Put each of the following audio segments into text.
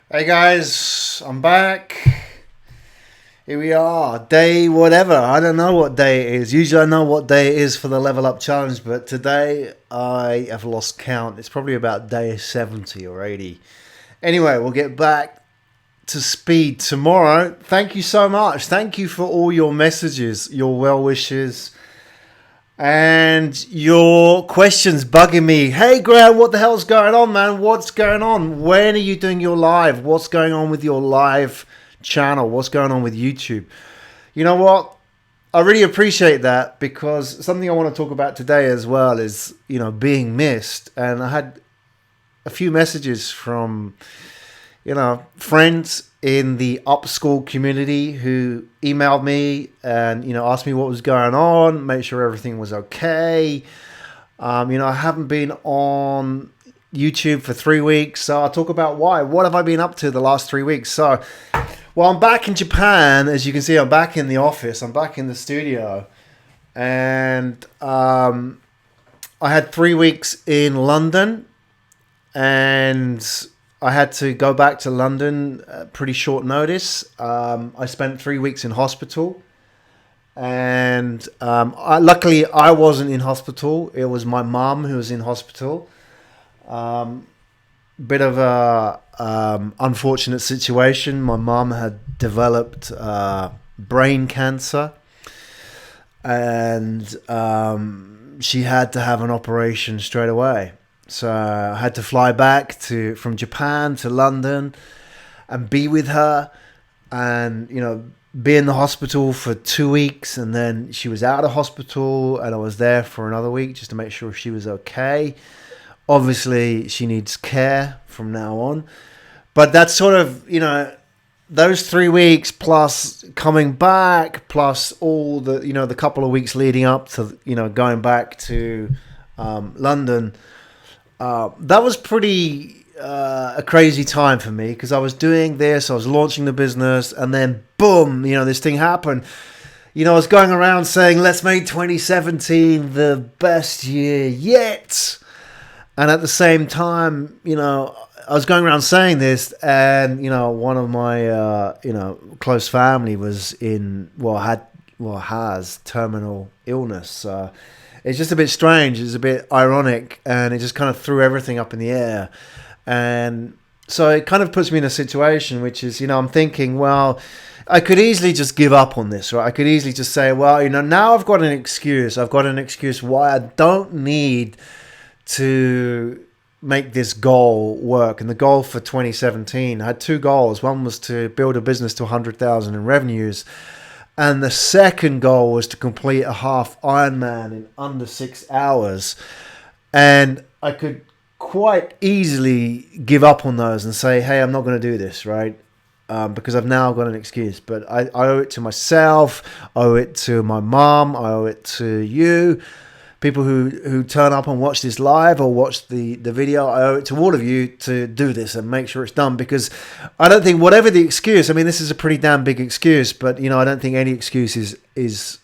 Hey guys, I'm back. Here we are, day whatever. I don't know what day it is. Usually I know what day it is for the level up challenge, but today I have lost count. It's probably about day 70 or 80. Anyway, we'll get back to speed tomorrow. Thank you so much. Thank you for all your messages, your well wishes, and your questions bugging me. Hey Graham, what the hell's going on, man? What's going on? When are you doing your live? What's going on with your live channel? What's going on with YouTube? You know what? I really appreciate that, because something I want to talk about today as well is, being missed. And I had a few messages from, friends in the up.school community who emailed me and, asked me what was going on, make sure everything was okay. I haven't been on YouTube for 3 weeks, so I'll talk about why. What have I been up to the last 3 weeks? So, well, I'm back in Japan. As you can see, I'm back in the office. I'm back in the studio. And I had 3 weeks in London, and I had to go back to London at pretty short notice. I spent 3 weeks in hospital, and luckily I wasn't in hospital. It was my mum who was in hospital. Bit of a unfortunate situation. My mum had developed brain cancer, and she had to have an operation straight away. So I had to fly back from Japan to London and be with her, and be in the hospital for 2 weeks, and then she was out of hospital and I was there for another week just to make sure she was okay. Obviously she needs care from now on, but that's sort of those 3 weeks plus coming back, plus all the the couple of weeks leading up to going back to London. That was pretty a crazy time for me, because I was doing this, I was launching the business, and then boom, this thing happened. I was going around saying, let's make 2017 the best year yet. And at the same time, I was going around saying this, and one of my close family was has terminal illness. It's just a bit strange. It's a bit ironic, and it just kind of threw everything up in the air. And so it kind of puts me in a situation which is, I'm thinking, well, I could easily just give up on this, right? I could easily just say, well, now I've got an excuse. I've got an excuse why I don't need to make this goal work. And the goal for 2017, I had two goals. One was to build a business to 100,000 in revenues. And the second goal was to complete a half Ironman in under 6 hours. And I could quite easily give up on those and say, hey, I'm not going to do this, right? Because I've now got an excuse. But I owe it to myself, I owe it to my mom, I owe it to you, people who turn up and watch this live or watch the video. I owe it to all of you to do this and make sure it's done, because I don't think, whatever the excuse, I mean, this is a pretty damn big excuse, but I don't think any excuse is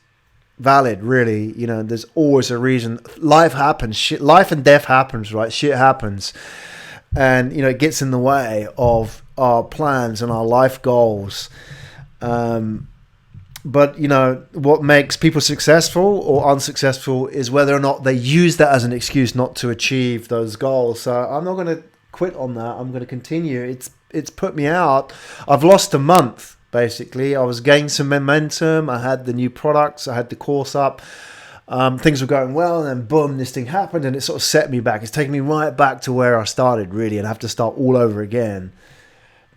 valid, really. There's always a reason. Life happens. Life and death happens, right? Shit happens, and it gets in the way of our plans and our life goals. But what makes people successful or unsuccessful is whether or not they use that as an excuse not to achieve those goals. So I'm not going to quit on that. I'm going to continue. It's put me out. I've lost a month, basically. I was gaining some momentum. I had the new products. I had the course up. Things were going well, and then boom, this thing happened, and it sort of set me back. It's taken me right back to where I started, really, and I have to start all over again.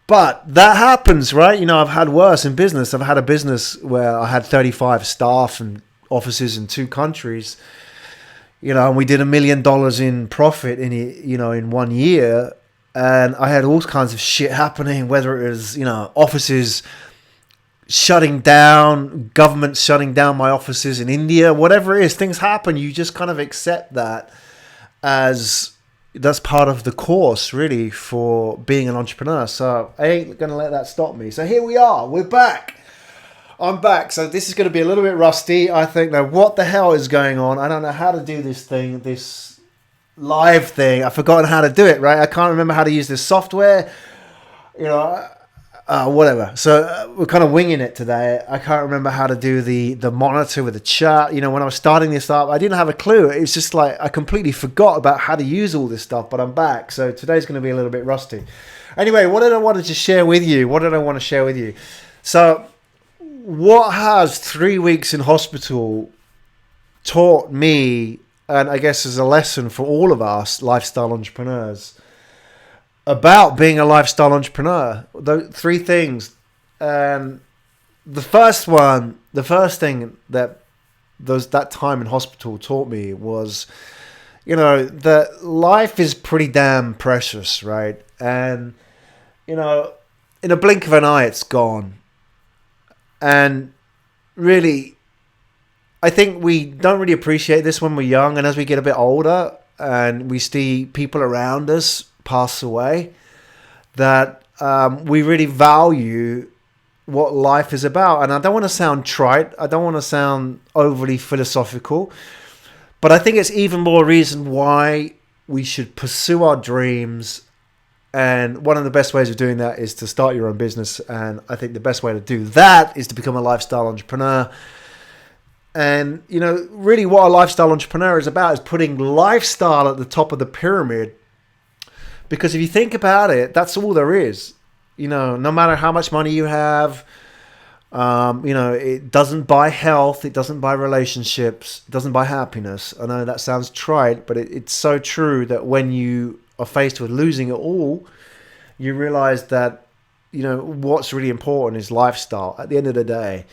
But that happens, right? I've had worse in business. I've had a business where I had 35 staff and offices in 2 countries, and we did $1 million in profit in 1 year. And I had all kinds of shit happening, whether it was, offices shutting down, government shutting down my offices in India, whatever it is, things happen. You just kind of accept that as that's part of the course, really, for being an entrepreneur. So I ain't going to let that stop me. So here we are. We're back. I'm back. So this is going to be a little bit rusty. I think, now, what the hell is going on? I don't know how to do this thing, this live thing. I've forgotten how to do it, right? I can't remember how to use this software. Whatever. So we're kind of winging it today. I can't remember how to do the monitor with the chart. When I was starting this up, I didn't have a clue. It was just like I completely forgot about how to use all this stuff, but I'm back. So today's going to be a little bit rusty. Anyway, what did I want to share with you? So what has 3 weeks in hospital taught me, and I guess as a lesson for all of us lifestyle entrepreneurs, about being a lifestyle entrepreneur? The three things. The first thing that time in hospital taught me was, that life is pretty damn precious, right? And, in a blink of an eye, it's gone. And really, I think we don't really appreciate this when we're young. And as we get a bit older and we see people around us pass away, that we really value what life is about. And I don't want to sound trite. I don't want to sound overly philosophical. But I think it's even more reason why we should pursue our dreams. And one of the best ways of doing that is to start your own business. And I think the best way to do that is to become a lifestyle entrepreneur. And, really what a lifestyle entrepreneur is about is putting lifestyle at the top of the pyramid. Because if you think about it, that's all there is. No matter how much money you have, it doesn't buy health, it doesn't buy relationships, it doesn't buy happiness. I know that sounds trite, but it's so true that when you are faced with losing it all, you realize that, what's really important is lifestyle at the end of the day.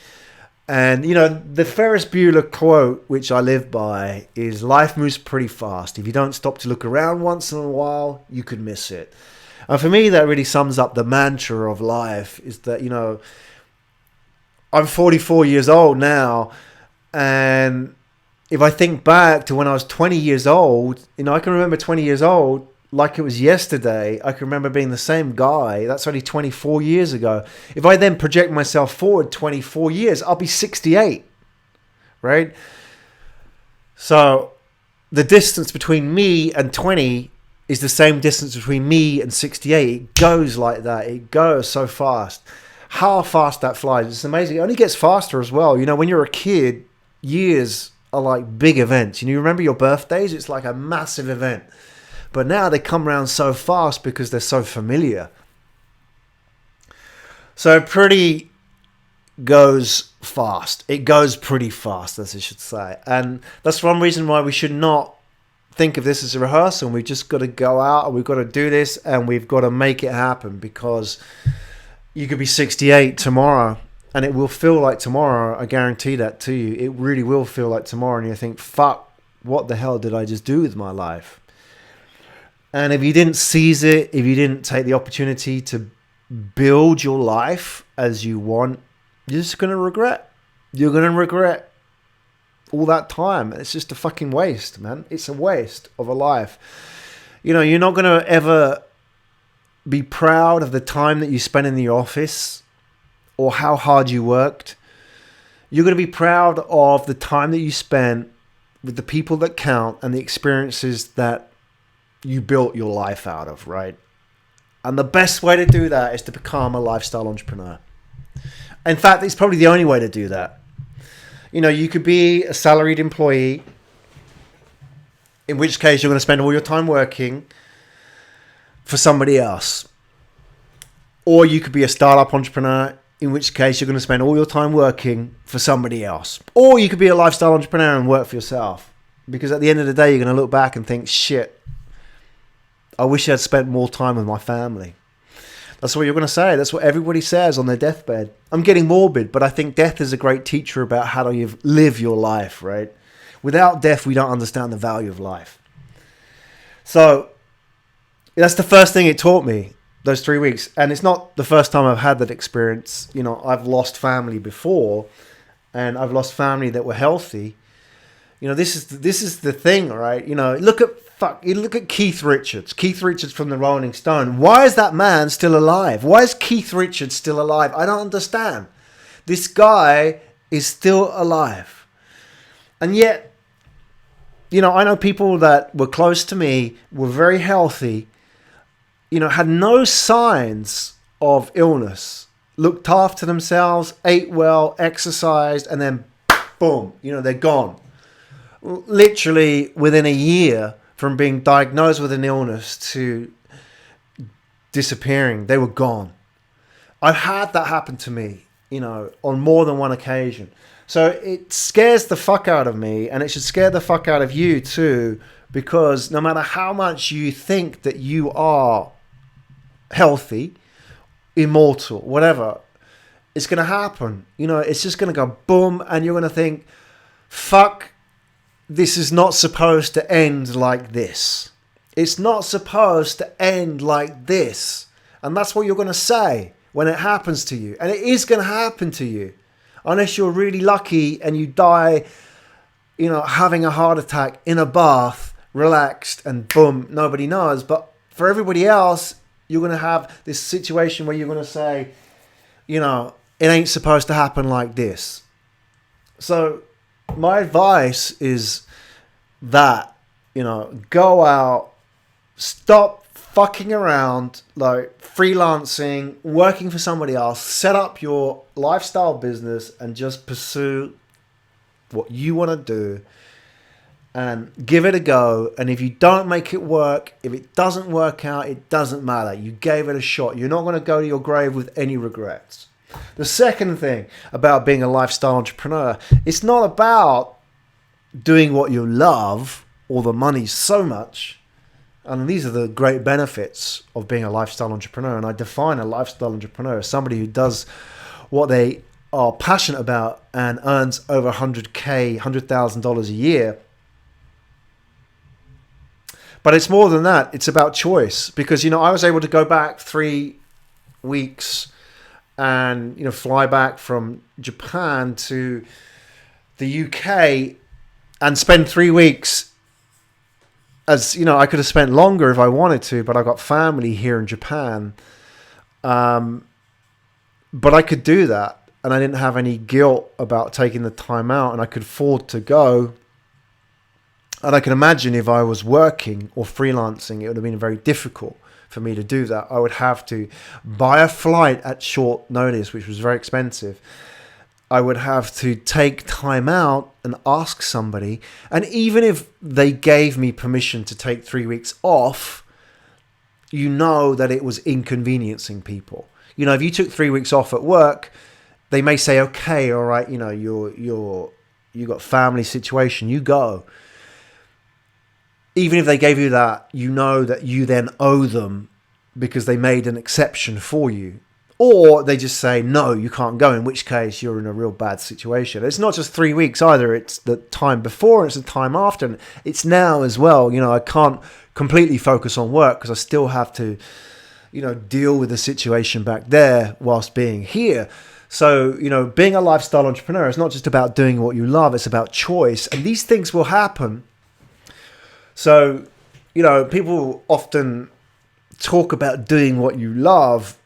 And, the Ferris Bueller quote, which I live by, is life moves pretty fast. If you don't stop to look around once in a while, you could miss it. And for me, that really sums up the mantra of life, is that, I'm 44 years old now. And if I think back to when I was 20 years old, I can remember 20 years old like it was yesterday. I can remember being the same guy. That's only 24 years ago. If I then project myself forward 24 years, I'll be 68, right? So the distance between me and 20 is the same distance between me and 68. It goes like that. It goes so fast. How fast that flies. It's amazing. It only gets faster as well. When you're a kid, years are like big events. You remember your birthdays? It's like a massive event. But now they come around so fast because they're so familiar. So pretty goes fast. It goes pretty fast, as I should say. And that's one reason why we should not think of this as a rehearsal. We've just got to go out and we've got to do this and we've got to make it happen, because you could be 68 tomorrow and it will feel like tomorrow. I guarantee that to you. It really will feel like tomorrow. And you think, fuck, what the hell did I just do with my life? And if you didn't seize it, if you didn't take the opportunity to build your life as you want, you're just going to regret. You're going to regret all that time. It's just a fucking waste, man. It's a waste of a life. You're not going to ever be proud of the time that you spent in the office or how hard you worked. You're going to be proud of the time that you spent with the people that count and the experiences that you built your life out of, right? And the best way to do that is to become a lifestyle entrepreneur. In fact, it's probably the only way to do that. You could be a salaried employee, in which case you're going to spend all your time working for somebody else. Or you could be a startup entrepreneur, in which case you're going to spend all your time working for somebody else. Or you could be a lifestyle entrepreneur and work for yourself. Because at the end of the day, you're going to look back and think, shit, I wish I'd spent more time with my family. That's what you're going to say. That's what everybody says on their deathbed. I'm getting morbid, but I think death is a great teacher about how to live your life, right? Without death, we don't understand the value of life. So that's the first thing it taught me, those 3 weeks. And it's not the first time I've had that experience. I've lost family before, and I've lost family that were healthy. This is the thing, right? You look at Keith Richards. Keith Richards from the Rolling Stone. Why is that man still alive? Why is Keith Richards still alive? I don't understand. This guy is still alive. And yet, I know people that were close to me, were very healthy, had no signs of illness, looked after themselves, ate well, exercised, and then boom, they're gone. Literally within a year from being diagnosed with an illness to disappearing, they were gone. I've had that happen to me, on more than one occasion. So it scares the fuck out of me, and it should scare the fuck out of you too, because no matter how much you think that you are healthy, immortal, whatever, it's going to happen. It's just going to go boom, and you're going to think, fuck, this is not supposed to end like this. It's not supposed to end like this. And that's what you're going to say when it happens to you. And it is going to happen to you. Unless you're really lucky and you die, having a heart attack in a bath, relaxed, and boom, nobody knows. But for everybody else, you're going to have this situation where you're going to say, it ain't supposed to happen like this. So my advice is that, go out, stop fucking around, like freelancing, working for somebody else, set up your lifestyle business and just pursue what you want to do and give it a go. And if you don't make it work, if it doesn't work out, it doesn't matter. You gave it a shot. You're not going to go to your grave with any regrets. The second thing about being a lifestyle entrepreneur, it's not about doing what you love or the money so much. And these are the great benefits of being a lifestyle entrepreneur. And I define a lifestyle entrepreneur as somebody who does what they are passionate about and earns over $100,000 a year. But it's more than that. It's about choice. Because, I was able to go back 3 weeks and, fly back from Japan to the UK and spend 3 weeks. As I could have spent longer if I wanted to, but I got family here in Japan. But I could do that, and I didn't have any guilt about taking the time out, and I could afford to go. And I can imagine if I was working or freelancing, it would have been very difficult for me to do that. I would have to buy a flight at short notice, which was very expensive. I would have to take time out and ask somebody. And even if they gave me permission to take 3 weeks off, that it was inconveniencing people. If you took 3 weeks off at work, they may say, okay, all right, you got family situation, you go. Even if they gave you that, that you then owe them because they made an exception for you. Or they just say, no, you can't go, in which case you're in a real bad situation. It's not just 3 weeks either. It's the time before, it's the time after, and it's now as well. I can't completely focus on work because I still have to, deal with the situation back there whilst being here. So, being a lifestyle entrepreneur is not just about doing what you love. It's about choice. And these things will happen. So, people often talk about doing what you love.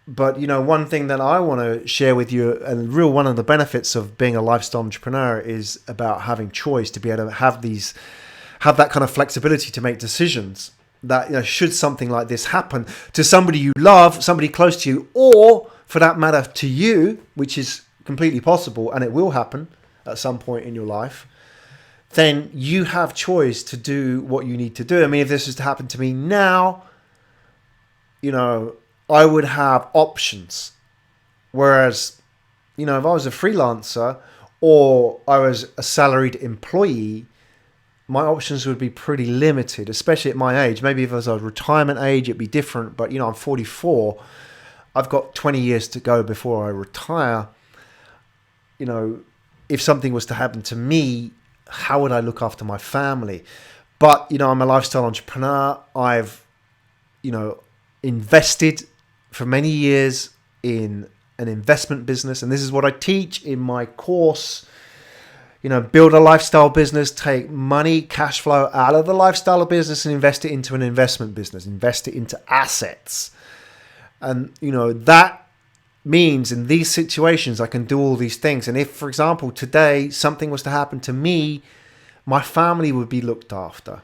But, one thing that I want to share with you, and one of the benefits of being a lifestyle entrepreneur is about having choice, to be able to have that kind of flexibility to make decisions that, should something like this happen to somebody you love, somebody close to you, or for that matter to you, which is completely possible and it will happen at some point in your life, then you have choice to do what you need to do. I mean, if this was to happen to me now, I would have options. Whereas, if I was a freelancer or I was a salaried employee, my options would be pretty limited, especially at my age. Maybe if I was a retirement age, it'd be different. But, I'm 44. I've got 20 years to go before I retire. If something was to happen to me, how would I look after my family? But, I'm a lifestyle entrepreneur. I've, invested for many years in an investment business. And this is what I teach in my course. Build a lifestyle business, take money, cash flow out of the lifestyle business and invest it into an investment business, invest it into assets. And, that means in these situations, I can do all these things. And if, for example, today something was to happen to me, my family would be looked after.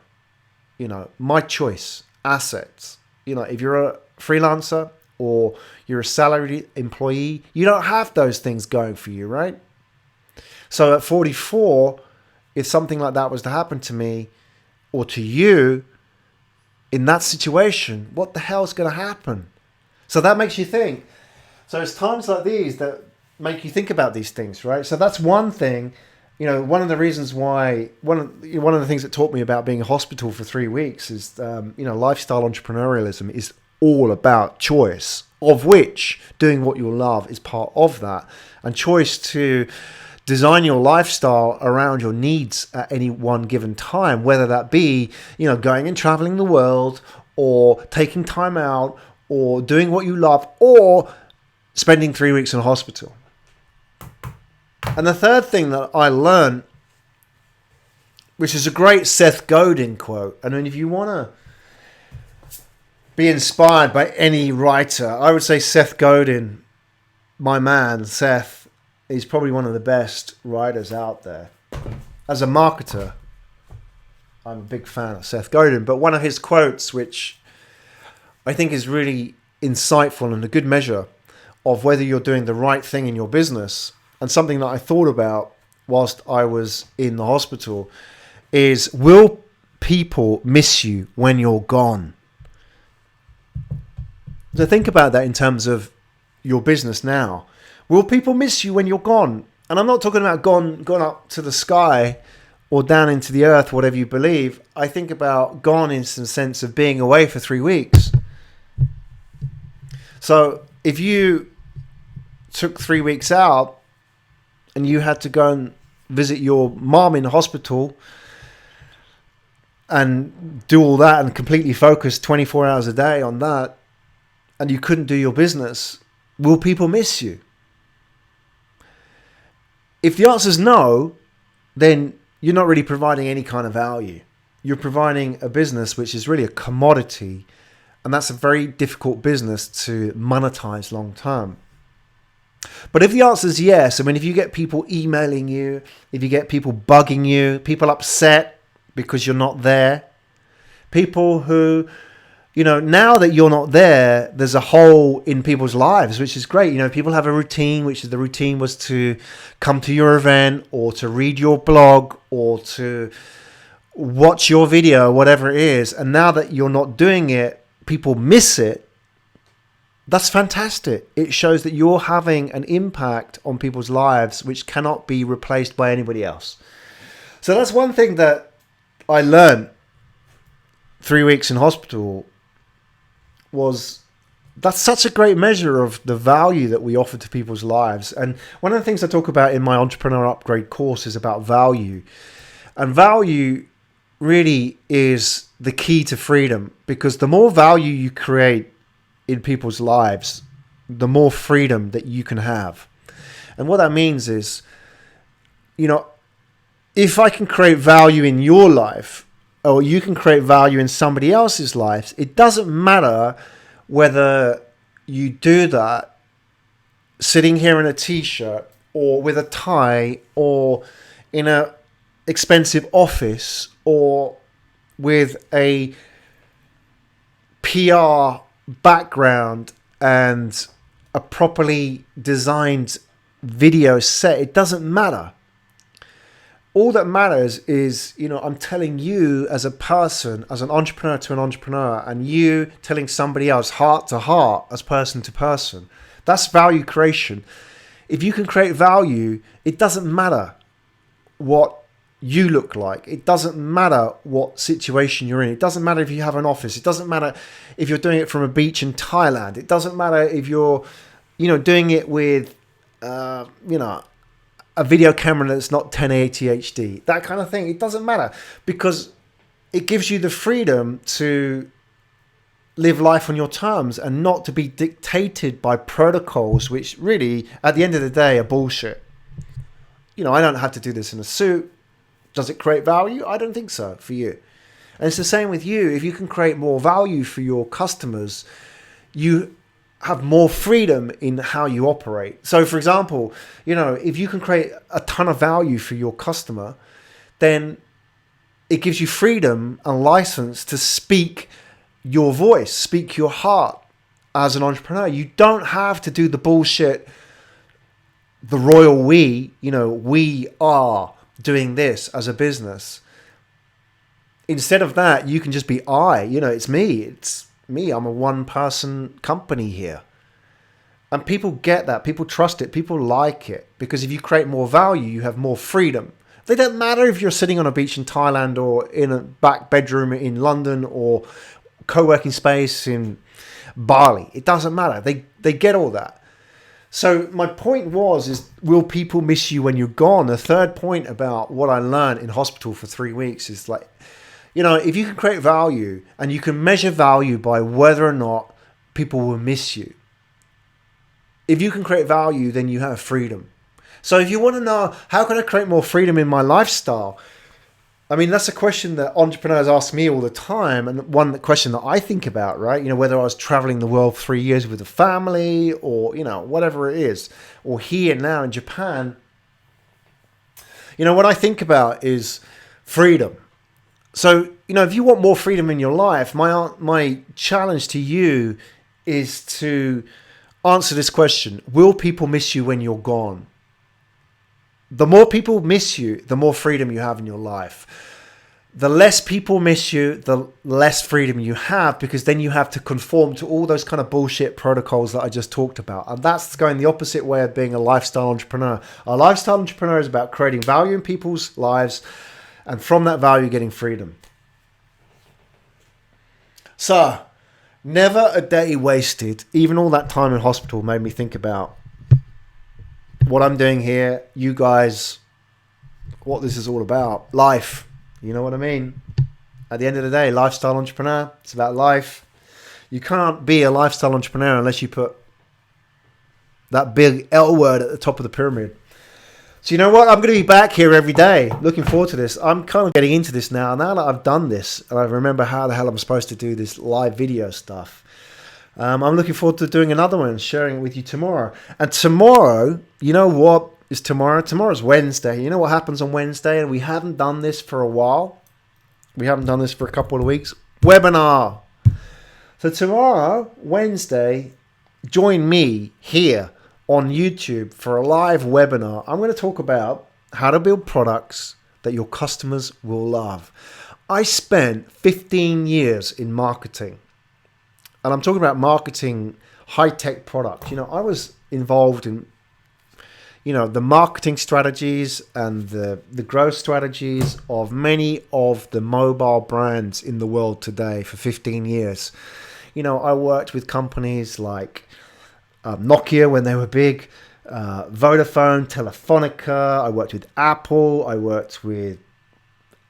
My choice, assets. If you're a freelancer or you're a salaried employee, you don't have those things going for you, right? So at 44, if something like that was to happen to me or to you in that situation, what the hell's going to happen? So that makes you think. So it's times like these that make you think about these things, right? So that's one thing. You know, one of the reasons why, one of the things that taught me about being in hospital for 3 weeks is, lifestyle entrepreneurialism is all about choice, of which doing what you love is part of that. And choice to design your lifestyle around your needs at any one given time, whether that be, going and traveling the world, or taking time out, or doing what you love, or spending 3 weeks in a hospital. And the third thing that I learned, which is a great Seth Godin quote, and if you want to be inspired by any writer, I would say Seth Godin, my man, Seth, is probably one of the best writers out there. As a marketer, I'm a big fan of Seth Godin, but one of his quotes, which I think is really insightful and a good measure of whether you're doing the right thing in your business, and something that I thought about whilst I was in the hospital, is, will people miss you when you're gone? So think about that in terms of your business now. Will people miss you when you're gone? And I'm not talking about gone up to the sky or down into the earth, whatever you believe. I think about gone in some sense of being away for 3 weeks. So if you took 3 weeks out and you had to go and visit your mom in the hospital and do all that and completely focus 24 hours a day on that, and you couldn't do your business, will people miss you? If the answer is no, then you're not really providing any kind of value. You're providing a business which is really a commodity, and that's a very difficult business to monetize long term. But if the answer is yes, if you get people emailing you, if you get people bugging you, people upset because you're not there, people who, now that you're not there, there's a hole in people's lives, which is great. People have a routine, which is the routine was to come to your event or to read your blog or to watch your video, whatever it is. And now that you're not doing it, people miss it. That's fantastic. It shows that you're having an impact on people's lives, which cannot be replaced by anybody else. So that's one thing that I learned 3 weeks in hospital, was that's such a great measure of the value that we offer to people's lives. And one of the things I talk about in my Entrepreneur Upgrade course is about value. And value really is the key to freedom, because the more value you create in people's lives, the more freedom that you can have. And what that means is, if I can create value in your life, or you can create value in somebody else's life, it doesn't matter whether you do that sitting here in a t-shirt or with a tie or in an expensive office or with a PR background and a properly designed video set. It doesn't matter. All that matters is, I'm telling you as a person, as an entrepreneur to an entrepreneur, and you telling somebody else heart to heart as person to person. That's value creation. If you can create value, it doesn't matter what you look like. It doesn't matter what situation you're in. It doesn't matter if you have an office. It doesn't matter if you're doing it from a beach in Thailand. It doesn't matter if you're, doing it with, a video camera that's not 1080 HD, that kind of thing. It doesn't matter, because it gives you the freedom to live life on your terms and not to be dictated by protocols, which really, at the end of the day, are bullshit. I don't have to do this in a suit. Does it create value? I don't think so for you. And it's the same with you. If you can create more value for your customers, you have more freedom in how you operate. So for example, if you can create a ton of value for your customer, then it gives you freedom and license to speak your voice, speak your heart, as an entrepreneur. You don't have to do the bullshit, the royal we, we are doing this as a business. Instead of that, you can just be it's me. It's me. I'm a one-person company here. And people get that. People trust it. People like it. Because if you create more value, you have more freedom. They don't matter if you're sitting on a beach in Thailand or in a back bedroom in London or co-working space in Bali. It doesn't matter. They get all that. So my point is, will people miss you when you're gone? The third point about what I learned in hospital for 3 weeks is like, if you can create value and you can measure value by whether or not people will miss you. If you can create value, then you have freedom. So if you want to know, how can I create more freedom in my lifestyle? I mean, that's a question that entrepreneurs ask me all the time. And one question that I think about, right? Whether I was traveling the world 3 years with a family or, whatever it is, or here now in Japan, what I think about is freedom. So, if you want more freedom in your life, my challenge to you is to answer this question. Will people miss you when you're gone? The more people miss you, the more freedom you have in your life. The less people miss you, the less freedom you have, because then you have to conform to all those kind of bullshit protocols that I just talked about. And that's going the opposite way of being a lifestyle entrepreneur. A lifestyle entrepreneur is about creating value in people's lives, and from that value, getting freedom. So, never a day wasted. Even all that time in hospital made me think about what I'm doing here, you guys, what this is all about. Life. You know what I mean? At the end of the day, lifestyle entrepreneur, it's about life. You can't be a lifestyle entrepreneur unless you put that big L word at the top of the pyramid. So you know what? I'm going to be back here every day. Looking forward to this. I'm kind of getting into this now. Now that I've done this, and I remember how the hell I'm supposed to do this live video stuff. I'm looking forward to doing another one and sharing it with you tomorrow. And tomorrow, you know what is tomorrow? Tomorrow's Wednesday. You know what happens on Wednesday? And we haven't done this for a while. We haven't done this for a couple of weeks. Webinar. So tomorrow, Wednesday, join me here on YouTube for a live webinar. I'm going to talk about how to build products that your customers will love. I spent 15 years in marketing. And I'm talking about marketing high-tech products. I was involved in, the marketing strategies and the growth strategies of many of the mobile brands in the world today for 15 years. I worked with companies like Nokia when they were big, Vodafone, Telefonica. I worked with Apple. I worked with,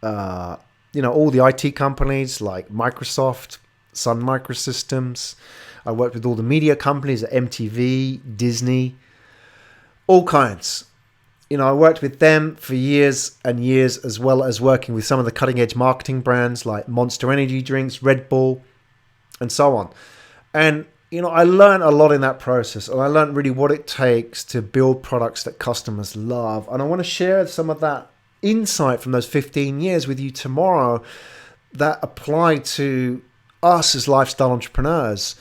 all the IT companies like Microsoft, Sun Microsystems. I worked with all the media companies at MTV, Disney, all kinds. I worked with them for years and years, as well as working with some of the cutting edge marketing brands like Monster Energy drinks, Red Bull, and so on. And, I learned a lot in that process, and I learned really what it takes to build products that customers love. And I want to share some of that insight from those 15 years with you tomorrow that apply to us as lifestyle entrepreneurs.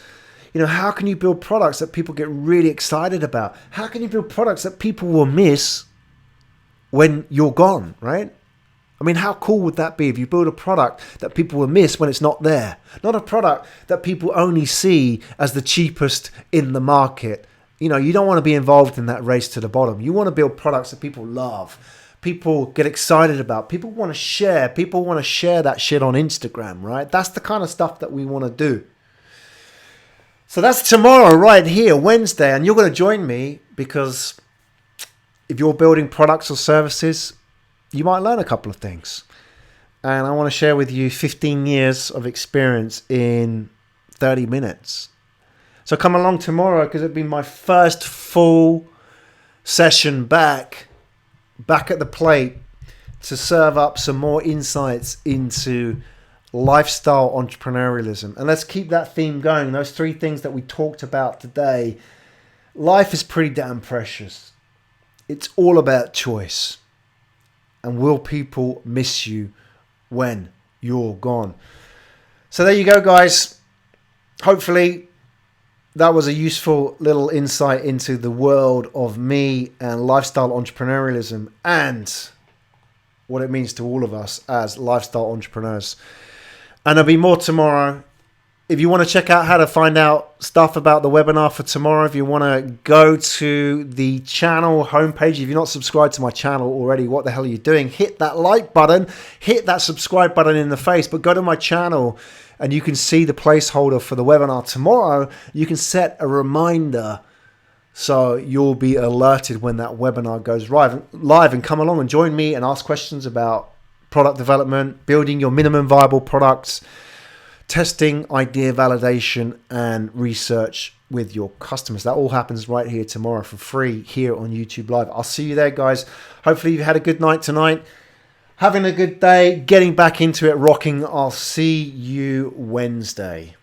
How can you build products that people get really excited about? How can you build products that people will miss when you're gone, right? I mean, how cool would that be if you build a product that people will miss when it's not there? Not a product that people only see as the cheapest in the market. You don't want to be involved in that race to the bottom. You want to build products that people love, people get excited about, people want to share. People want to share that shit on Instagram, right? That's the kind of stuff that we want to do. So that's tomorrow right here, Wednesday. And you're going to join me because if you're building products or services, you might learn a couple of things. And I want to share with you 15 years of experience in 30 minutes. So come along tomorrow because it'll be my first full session back at the plate to serve up some more insights into lifestyle entrepreneurialism. And let's keep that theme going. Those 3 things that we talked about today. Life is pretty damn precious. It's all about choice. And will people miss you when you're gone? So there you go, guys. Hopefully that was a useful little insight into the world of me and lifestyle entrepreneurialism and what it means to all of us as lifestyle entrepreneurs. And there'll be more tomorrow. If you want to check out how to find out stuff about the webinar for tomorrow, if you want to go to the channel homepage, if you're not subscribed to my channel already, what the hell are you doing? Hit that like button, hit that subscribe button in the face, but go to my channel and you can see the placeholder for the webinar tomorrow. You can set a reminder so you'll be alerted when that webinar goes live, and come along and join me and ask questions about product development, building your minimum viable products, testing, idea validation, and research with your customers. That all happens right here tomorrow for free here on YouTube Live. I'll see you there, guys. Hopefully you've had a good night tonight. Having a good day, getting back into it, rocking. I'll see you Wednesday.